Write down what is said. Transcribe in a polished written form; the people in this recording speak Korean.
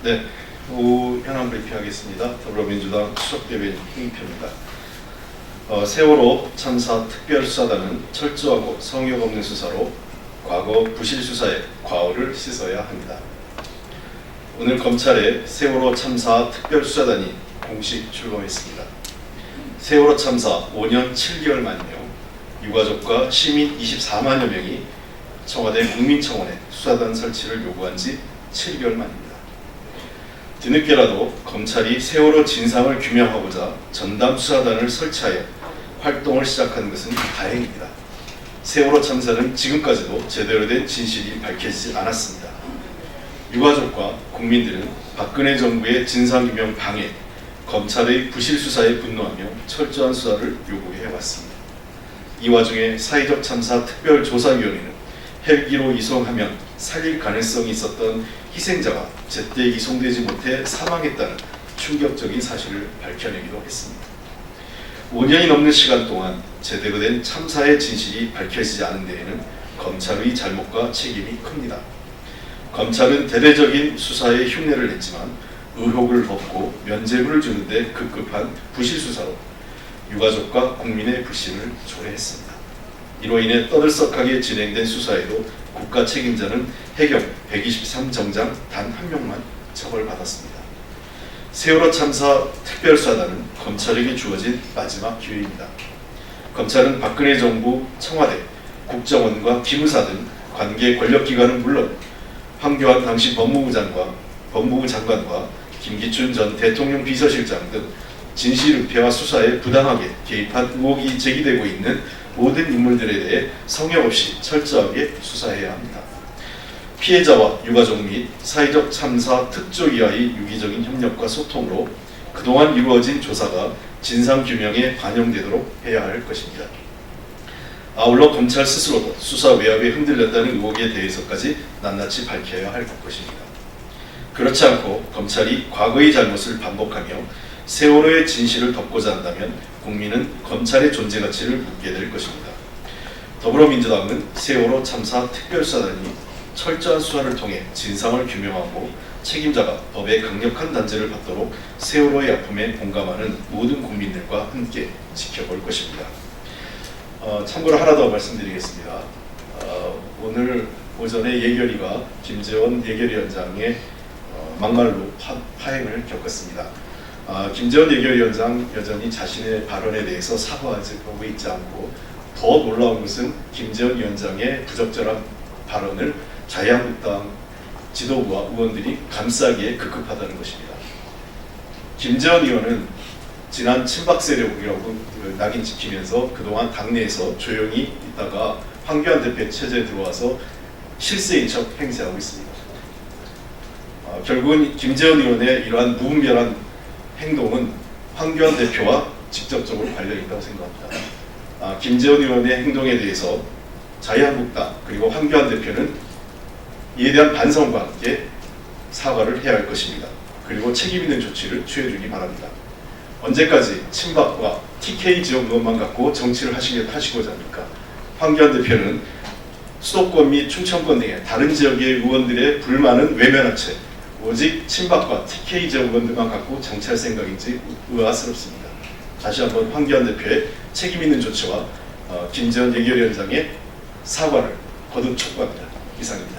네, 오후 현안 브리핑하겠습니다. 더불어민주당 수석대변인 홍익표입니다. 세월호 참사 특별수사단은 철저하고 성역 없는 수사로 과거 부실 수사의 과오를 씻어야 합니다. 오늘 검찰의 세월호 참사 특별수사단이 공식 출범했습니다. 세월호 참사 5년 7개월 만이며 유가족과 시민 24만여 명이 청와대 국민청원에 수사단 설치를 요구한 지 7개월 만입니다. 뒤늦게라도 검찰이 세월호 진상을 규명하고자 전담 수사단을 설치하여 활동을 시작한 것은 다행입니다. 세월호 참사는 지금까지도 제대로 된 진실이 밝혀지지 않았습니다. 유가족과 국민들은 박근혜 정부의 진상규명 방해, 검찰의 부실 수사에 분노하며 철저한 수사를 요구해왔습니다. 이 와중에 사회적 참사 특별조사위원회는 헬기로 이송하면 살릴 가능성이 있었던 희생자가 제때 이송되지 못해 사망했다는 충격적인 사실을 밝혀내기도 했습니다. 5년이 넘는 시간 동안 제대로 된 참사의 진실이 밝혀지지 않은 데에는 검찰의 잘못과 책임이 큽니다. 검찰은 대대적인 수사에 흉내를 냈지만 의혹을 덮고 면죄부를 주는데 급급한 부실 수사로 유가족과 국민의 불신을 초래했습니다. 이로 인해 떠들썩하게 진행된 수사에도 국가 책임자는 해경 123정장 단 한 명만 처벌받았습니다. 세월호 참사 특별수사단은 검찰에게 주어진 마지막 기회입니다. 검찰은 박근혜 정부, 청와대, 국정원과 기무사 등 관계 권력기관은 물론 황교안 당시 법무부 장관과 김기춘 전 대통령 비서실장 등 진실은폐와 수사에 부당하게 개입한 의혹이 제기되고 있는 모든 인물들에 대해 성역 없이 철저하게 수사해야 합니다. 피해자와 유가족 및 사회적 참사 특조위와의 유기적인 협력과 소통으로 그동안 이루어진 조사가 진상규명에 반영되도록 해야 할 것입니다. 아울러 검찰 스스로도 수사 외압에 흔들렸다는 의혹에 대해서까지 낱낱이 밝혀야 할 것입니다. 그렇지 않고 검찰이 과거의 잘못을 반복하며 세월호의 진실을 덮고자 한다면 국민은 검찰의 존재 가치를 묻게 될 것입니다. 더불어민주당은 세월호 참사 특별수사단이 철저한 수사를 통해 진상을 규명하고 책임자가 법의 강력한 단죄를 받도록 세월호의 아픔에 공감하는 모든 국민들과 함께 지켜볼 것입니다. 참고로 하나 더 말씀드리겠습니다. 오늘 오전에 예결위가 김재원 예결위원장의 막말로 파행을 겪었습니다. 김재원 예결위원장 여전히 자신의 발언에 대해서 사과하고 있지 않고 더 놀라운 것은 김재원 위원장의 부적절한 발언을 자유한국당 지도부와 의원들이 감싸기에 급급하다는 것입니다. 김재원 의원은 지난 친박 세력이라고 낙인 찍히면서 그동안 당내에서 조용히 있다가 황교안 대표 체제에 들어와서 실세인 척 행세하고 있습니다. 결국은 김재원 의원의 이러한 무분별한 행동은 황교안 대표와 직접적으로 관련이 있다고 생각합니다. 김재원 의원의 행동에 대해서 자유한국당 그리고 황교안 대표는 이에 대한 반성과 함께 사과를 해야 할 것입니다. 그리고 책임 있는 조치를 취해주기 바랍니다. 언제까지 친박과 TK 지역 의원만 갖고 정치를 하시고자 합니까? 황교안 대표는 수도권 및 충청권 등의 다른 지역의 의원들의 불만은 외면한 채 오직 친박과 TK 지역 의원들만 갖고 정치할 생각인지 의아스럽습니다. 다시 한번 황교안 대표의 책임 있는 조치와 김재원 예결위원장의 사과를 거듭 촉구합니다. 이상입니다.